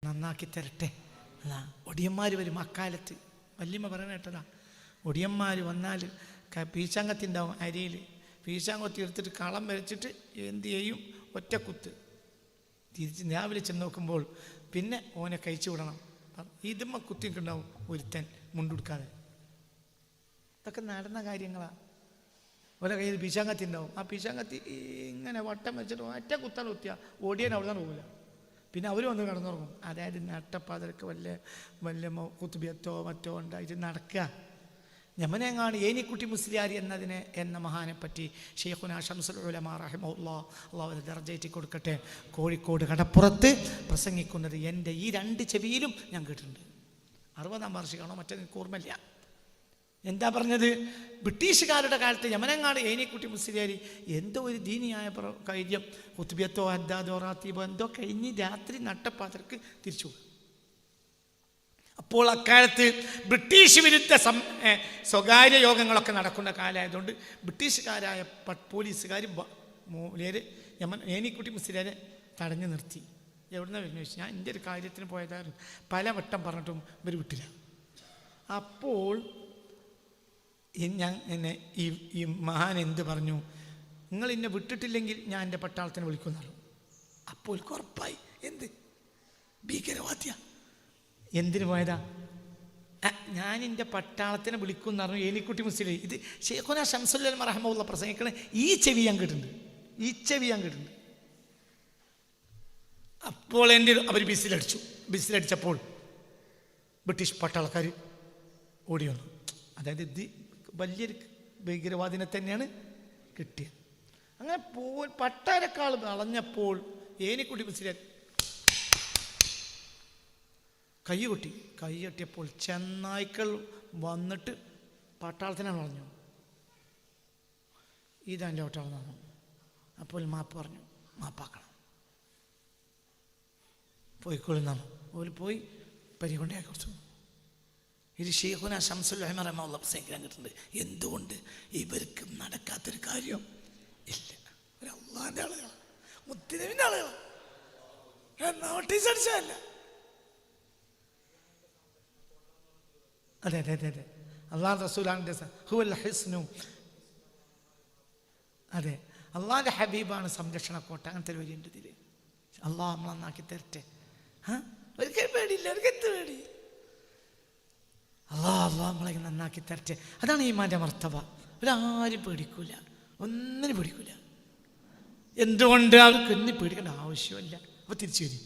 നന്നാക്കി തരട്ടെ. അതാ ഒടിയന്മാർ വരും അക്കാലത്ത്. വല്യമ്മ പറയണ കേട്ടതാ, ഒടിയന്മാർ വന്നാൽ പീശാങ്കത്തിണ്ടാവും അരിയിൽ. പീശാങ്കത്തി എടുത്തിട്ട് കളം വരച്ചിട്ട് എന്ത് ചെയ്യും, ഒറ്റക്കുത്ത്. തിരിച്ച് രാവിലെ ചെന്ന് നോക്കുമ്പോൾ പിന്നെ ഓനെ കഴിച്ചു വിടണം. ഇതുമ്മ കുത്തിയിട്ടുണ്ടാവും ഒരുത്തൻ മുണ്ടെടുക്കാതെ. ഇതൊക്കെ നടന്ന കാര്യങ്ങളാണ്. ഓരോ കയ്യിൽ പീശാങ്കത്തി ഉണ്ടാവും. ആ പീശാങ്കത്തി ഇങ്ങനെ വട്ടം വെച്ചിട്ട് ഒറ്റ കുത്താൻ കുത്തിയാൽ ഓടിയാൻ അവിടെ നിന്ന് പോകില്ല. പിന്നെ അവർ വന്ന് കിടന്നുറങ്ങും. അതായത് നട്ടപ്പാതിരക്ക് വല്ല കുത്തുബിയത്തോ മറ്റോ ഉണ്ടായിട്ട് നടക്കുക. ഞമനെങ്ങാണ് ഏനിക്കുട്ടി മുസ്ലിയാർ എന്ന മഹാനെ പറ്റി ഷെയ്ഖുനാ ശംസുൽ ഉലമാ റഹിമഹുല്ലാഹ്, അള്ളാഹു ദർജയേറ്റി കൊടുക്കട്ടെ, കോഴിക്കോട് കടപ്പുറത്ത് പ്രസംഗിക്കുന്നത് എൻ്റെ ഈ 2 ചെവിയിലും ഞാൻ കേട്ടിട്ടുണ്ട്. 60-ാം വാർഷികമാണോ മറ്റേ എനിക്ക് ഓർമ്മയില്ല. എന്താ പറഞ്ഞത്? ബ്രിട്ടീഷുകാരുടെ കാലത്ത് യമനങ്ങാട് ഏനിക്കുട്ടി മുസ്ലിയാർ എന്തോ ഒരു ദീനിയായ കാര്യം, കുത്തുബിയത്തോ അദ്ദാദോ റാത്തീബോ എന്തോ കഴിഞ്ഞ് രാത്രി നട്ടപ്പാതിരക്ക് തിരിച്ചു. അപ്പോൾ അക്കാലത്ത് ബ്രിട്ടീഷ് വിരുദ്ധ സ്വകാര്യ യോഗങ്ങളൊക്കെ നടക്കുന്ന കാലമായതുകൊണ്ട് ബ്രിട്ടീഷുകാരായ പോലീസുകാർ ഏനിക്കുട്ടി മുസ്ലിയാരെ തടഞ്ഞു നിർത്തി. എവിടുന്ന വരുന്ന ചോദിച്ചു. ഞാൻ എൻ്റെ ഒരു കാര്യത്തിന് പോയതായിരുന്നു, പല വട്ടം പറഞ്ഞിട്ടും ഇവർ വിട്ടില്ല. അപ്പോൾ എന്നെ ഈ മഹാൻ എന്ത് പറഞ്ഞു, നിങ്ങൾ എന്നെ വിട്ടിട്ടില്ലെങ്കിൽ ഞാൻ എൻ്റെ പട്ടാളത്തിനെ വിളിക്കുമെന്നു. അപ്പോൾ ഉറപ്പായി. എന്ത് ഭീകരവാദ്യ, എന്തിനു പോയതാ? ഞാൻ എൻ്റെ പട്ടാളത്തിനെ വിളിക്കുമെന്ന് പറഞ്ഞു ഏനിക്കുട്ടി മുസ്ലിം. ഇത് ഷെയ്ഖുനാ ശംസുൽ ഉലമാ റഹിമഹുല്ലാഹ് പ്രസംഗിക്കണ ഈ ചെവി ഞാൻ കേട്ടിട്ടുണ്ട്. അപ്പോൾ അവർ ബിസിലടിച്ചപ്പോൾ ബ്രിട്ടീഷ് പട്ടാളക്കാർ ഓടി വന്നു. അതായത് ഇത് വലിയൊരു ഭീകരവാദിനെ തന്നെയാണ് കിട്ടിയത്. അങ്ങനെ പട്ടാരക്കാൾ വളഞ്ഞപ്പോൾ ഏനിക്കുട്ടി മുസ്ലിം കൈ കൊട്ടിയപ്പോൾ ചെന്നായ്ക്കൾ വന്നിട്ട് പട്ടാളത്തിനെ വളഞ്ഞു. ഇതെൻ്റെ പട്ടാളം തന്നു. അപ്പോൾ മാപ്പ് പറഞ്ഞു, മാപ്പാക്കണം, പോയിക്കൊള്ളുന്നാണ്. ഓല് പോയി പരികൊണ്ടേ കൊടുത്തു. ഇത് ഷെയ്ഖുനാ ശംസുൽ ഉലമാ റഹിമഹുല്ലാഹ് പ്രസംഗിക്കാൻ കിട്ടുന്നുണ്ട്. എന്തുകൊണ്ട് ഇവർക്ക് നടക്കാത്തൊരു കാര്യം ഇല്ല. ഒരു അള്ളാൻ്റെ ആളുകളാണ്, മുത്തുനബിൻ്റെ ആളുകളാണ്, നോട്ടീസ് അടിച്ചതല്ല. അതെ അള്ളാഹ് റസൂലാൻ്റെ ഹുവൽ ഹിസ്നു. അതെ, അള്ളാഹിൻ്റെ ഹബീബാണ് സംരക്ഷണ കോട്ട. അങ്ങനത്തെ ഒരു വരിയുണ്ട് ഇതിൽ. അള്ളാഹ് നമ്മൾ നന്നാക്കി തരട്ടെ. ഒരിക്കലും പേടിയില്ല, ഒരിക്കലും പേടി. അള്ളാഹ് നമ്മളെ നന്നാക്കി തരട്ടെ. അതാണ് ഈമാൻ്റെ മർത്തബ. ഒരാരും പേടിക്കൂല, ഒന്നിനും പേടിക്കൂല. എന്തുകൊണ്ട്? അവർക്ക് ഒന്നും പേടിക്കേണ്ട ആവശ്യമില്ല. അപ്പൊ തിരിച്ചു വരും.